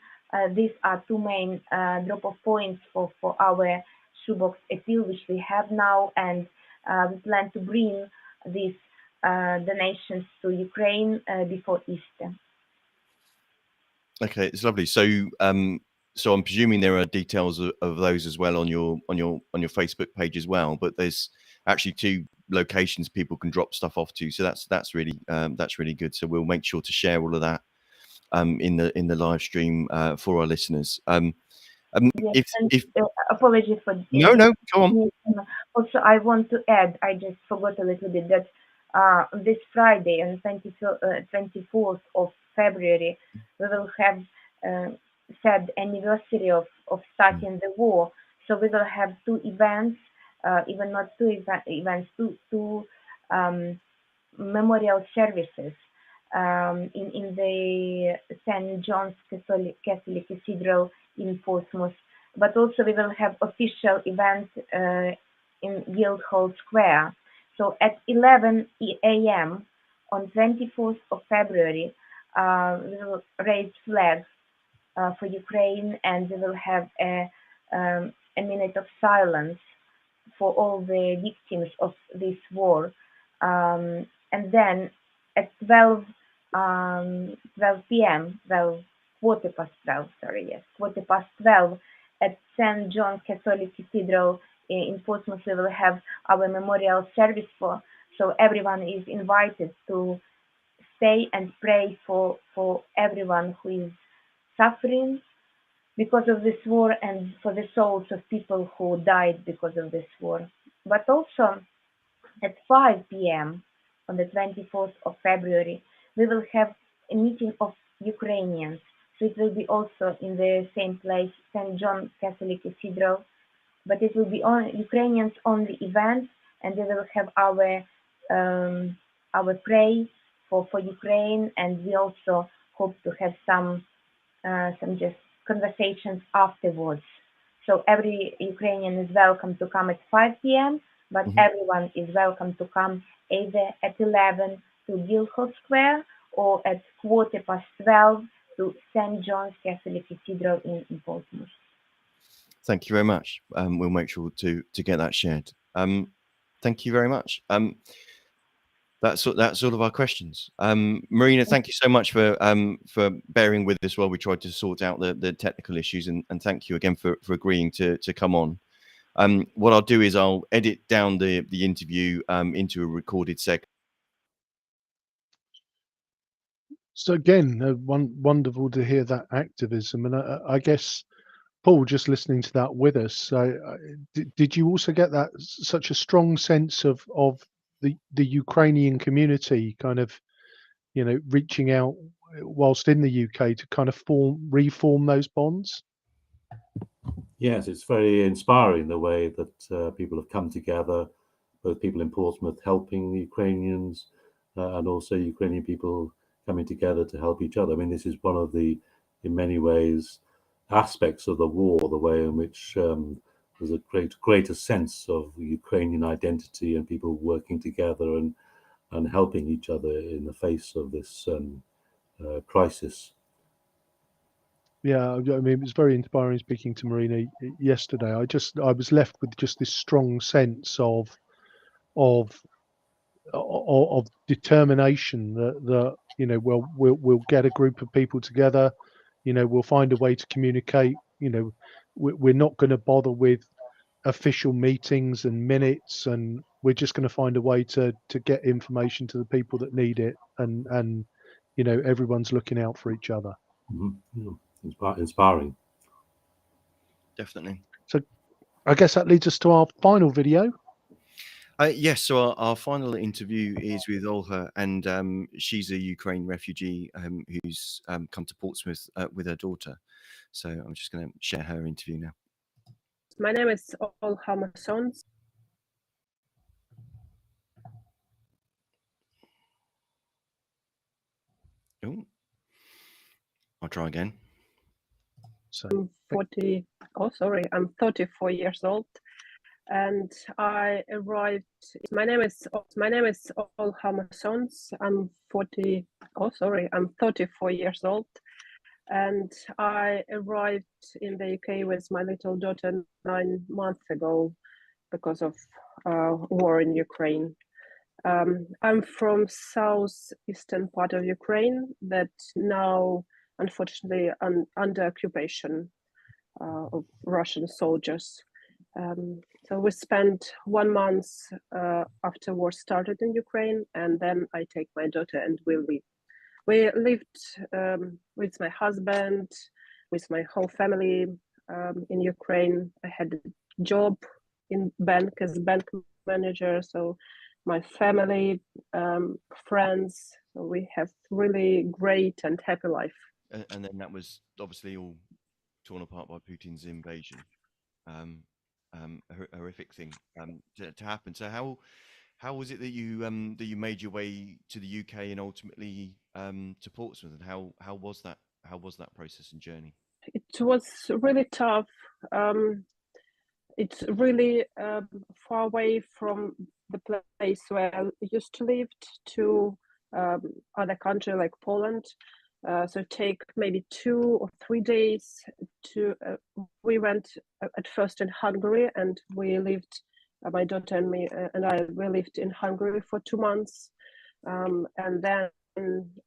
These are two main drop-off points for our shoebox appeal, which we have now, and we plan to bring these donations to Ukraine before Easter. Okay, it's lovely. So, so I'm presuming there are details of those as well on your Facebook page as well. But there's actually two locations people can drop stuff off to. So that's really good. So we'll make sure to share all of that in the live stream for our listeners. Yes, apologies for no, go on. Also, I want to add, I just forgot a little bit that this Friday on 24th of February, we will have sad anniversary of starting the war. So we will have two events, even not two events, two memorial services in the St. John's Catholic Cathedral in Portsmouth. But also we will have official event in Guildhall Square. So at 11 a.m. on 24th of February, we will raise flags for Ukraine, and we will have a minute of silence for all the victims of this war. And then at 12 p.m., quarter past 12, at St. John's Catholic Cathedral in Portsmouth, we will have our memorial service so everyone is invited to stay and pray for everyone who is suffering because of this war and for the souls of people who died because of this war. But also at 5 p.m. on the 24th of February, we will have a meeting of Ukrainians. So it will be also in the same place, St. John Catholic Cathedral, but it will be Ukrainians only event, and we will have our pray for Ukraine, and we also hope to have some just conversations afterwards. So every Ukrainian is welcome to come at 5 p.m., but everyone is welcome to come either at 11 to Guildhall Square or at 12:15 to St. John's Catholic Cathedral in Portsmouth. Thank you very much. We'll make sure to get that shared. Thank you very much. That's all of our questions. Maryna, thank you so much for bearing with us while we tried to sort out the technical issues, and thank you again for agreeing to come on. What I'll do is I'll edit down the interview into a recorded segment. So again, wonderful to hear that activism, and I guess, Paul, just listening to that with us, did you also get that such a strong sense of the Ukrainian community kind of, reaching out whilst in the UK to kind of reform those bonds? Yes, it's very inspiring the way that people have come together, both people in Portsmouth helping the Ukrainians and also Ukrainian people coming together to help each other. I mean, this is one of the, in many ways, aspects of the war, the way in which there's a greater sense of Ukrainian identity and people working together and helping each other in the face of this crisis. Yeah, I mean, it was very inspiring speaking to Maryna yesterday. I was left with just this strong sense of determination that we'll get a group of people together, we'll find a way to communicate. We're not going to bother with official meetings and minutes, and we're just going to find a way to get information to the people that need it, and everyone's looking out for each other. Inspiring. Definitely. So I guess that leads us to our final video. Yes, so our final interview is with Olha, and she's a Ukraine refugee who's come to Portsmouth with her daughter. So I'm just going to share her interview now. My name is Olha Mosondz. Oh, I'll try again. So I'm 34 years old, and I arrived. My name is Olha Mosondz. I'm 34 years old, and I arrived in the UK with my little daughter 9 months ago because of war in Ukraine. I'm from southeastern part of Ukraine that now, unfortunately, under occupation of Russian soldiers. So we spent 1 month after war started in Ukraine, and then I take my daughter and we leave. We lived with my husband, with my whole family in Ukraine. I had a job in bank as a bank manager, so my family, friends, so we have really great and happy life. And then that was obviously all torn apart by Putin's invasion. A horrific thing to happen. So how was it that you made your way to the UK and ultimately to Portsmouth, and how was that process and journey? It was really tough. It's really far away from the place where I used to live to other country like Poland. So take maybe 2 or 3 days to. We went at first in Hungary, and we lived. My daughter and me we lived in Hungary for 2 months, and then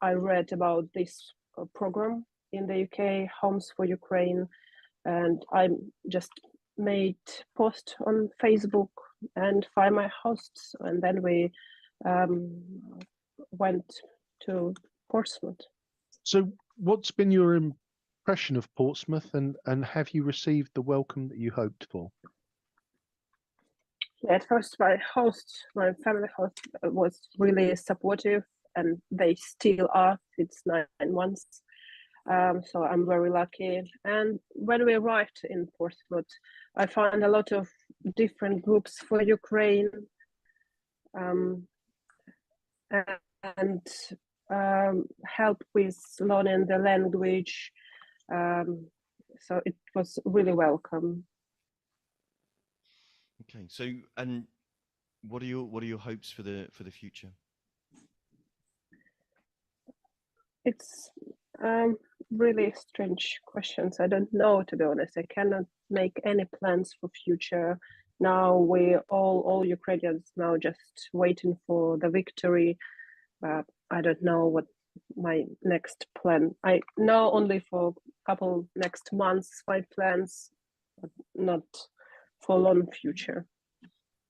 I read about this program in the UK, Homes for Ukraine, and I just made post on Facebook and find my hosts, and then we went to Portsmouth. So what's been your impression of Portsmouth, and have you received the welcome that you hoped for? Yeah, at first my family host was really supportive, and they still are. It's 9 months. So I'm very lucky. And when we arrived in Portsmouth, I found a lot of different groups for Ukraine, and help with learning the language. So it was really welcome. Okay, so and what are your hopes for the future? It's really strange questions. I don't know, to be honest. I cannot make any plans for future. Now we all Ukrainians now just waiting for the victory. I don't know what my next plan. I know only for a couple next months my plans, but not for long future.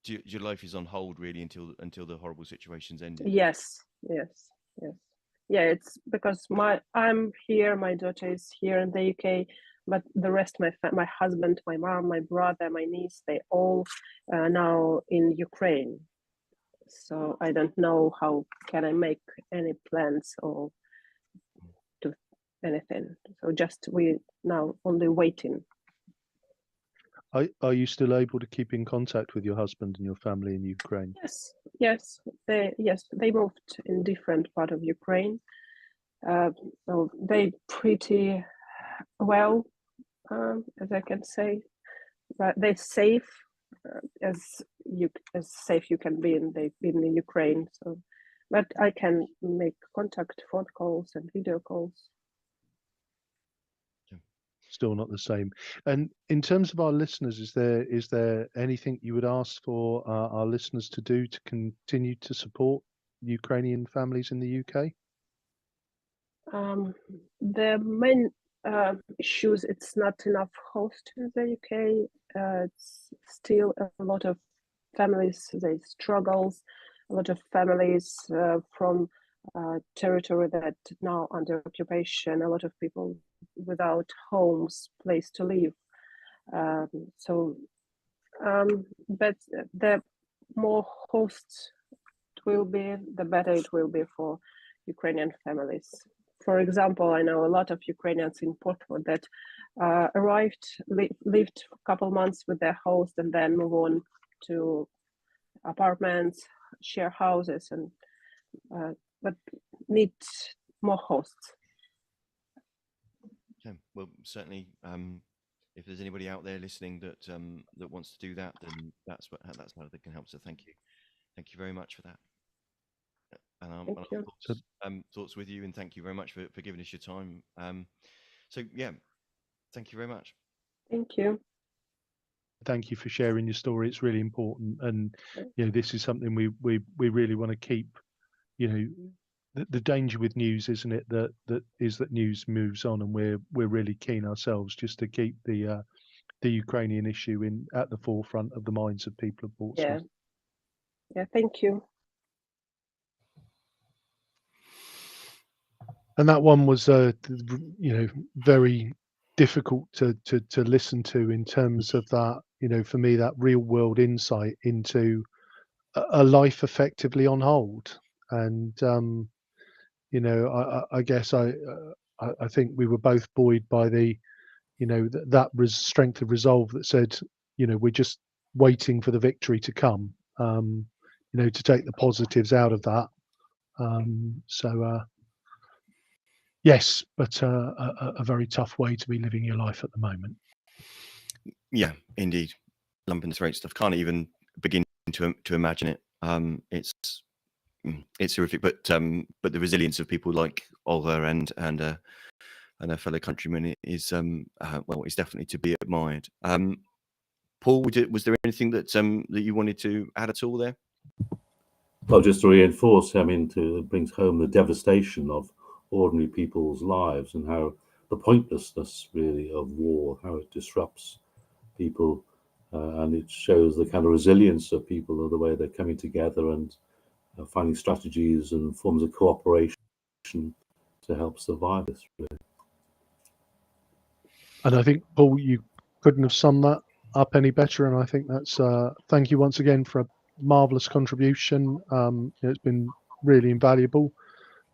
Your life is on hold really until the horrible situation's ended. Yes. Yeah, it's because I'm here, my daughter is here in the UK, but the rest, my husband, my mom, my brother, my niece, they all now in Ukraine. So I don't know how can I make any plans or do anything. So just we now only waiting. Are you still able to keep in contact with your husband and your family in Ukraine? Yes. They moved in different part of Ukraine. So they pretty well, as I can say, but they're safe, as safe you can be they've been in Ukraine. So, but I can make contact, phone calls and video calls. Still not the same. And in terms of our listeners, is there anything you would ask for our listeners to do to continue to support Ukrainian families in the UK? The main issues. It's not enough hosts in the UK. It's still a lot of families, they struggles. A lot of families from territory that now under occupation. A lot of people without homes, place to live. But the more hosts it will be, the better it will be for Ukrainian families. For example, I know a lot of Ukrainians in Portsmouth that arrived, lived a couple months with their host, and then move on to apartments, share houses, and but need more hosts. Okay. Well, certainly, if there's anybody out there listening that that wants to do that, then that's how they can help. So thank you very much for that. And Thank you. Thoughts with you, and thank you very much for giving us your time. So yeah, thank you very much. Thank you. Thank you for sharing your story. It's really important, and this is something we really want to keep. The danger with news, isn't it, that news moves on, and we're really keen ourselves just to keep the Ukrainian issue at the forefront of the minds of people of Portsmouth. Yeah. Thank you. And that one was very difficult to listen to in terms of that, for me, that real world insight into a life effectively on hold. And I guess I think we were both buoyed by the that strength of resolve that said, we're just waiting for the victory to come, to take the positives out of that. Yes, but a very tough way to be living your life at the moment. Yeah, indeed. Lump in the throat stuff. Can't even begin to imagine it. It's horrific, but the resilience of people like Olga and her fellow countrymen is is definitely to be admired. Paul, was there anything that you wanted to add at all there? Well, just to reinforce, it brings home the devastation of ordinary people's lives and how the pointlessness really of war, how it disrupts people, and it shows the kind of resilience of people, of the way they're coming together and finding strategies and forms of cooperation to help survive this. Really. And I think, Paul, you couldn't have summed that up any better. And I think that's thank you once again for a marvelous contribution. It's been really invaluable.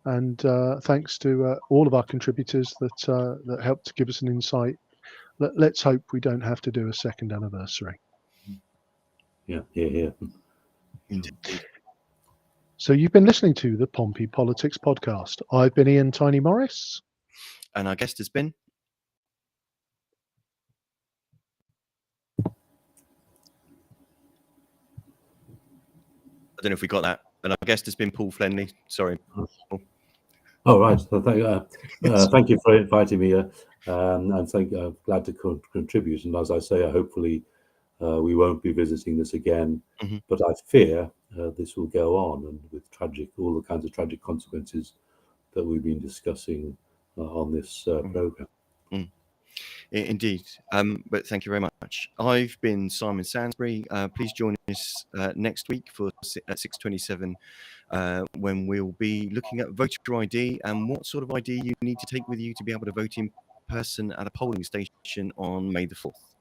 And thanks to all of our contributors that helped to give us an insight. Let's hope we don't have to do a second anniversary. Yeah. Indeed. So you've been listening to the Pompey Politics Podcast. I've been Ian Tiny Morris. And our guest has been? I don't know if we got that. And our guest has been Paul Flenley. Sorry. Oh, right. So thank you for inviting me, and I'm glad to contribute. And as I say, hopefully we won't be visiting this again. Mm-hmm. But I fear this will go on, and with all the kinds of tragic consequences that we've been discussing on this program. Mm. Indeed. But thank you very much. I've been Simon Sainsbury. Please join us next week at 6:27 when we'll be looking at voter ID and what sort of ID you need to take with you to be able to vote in person at a polling station on May the 4th.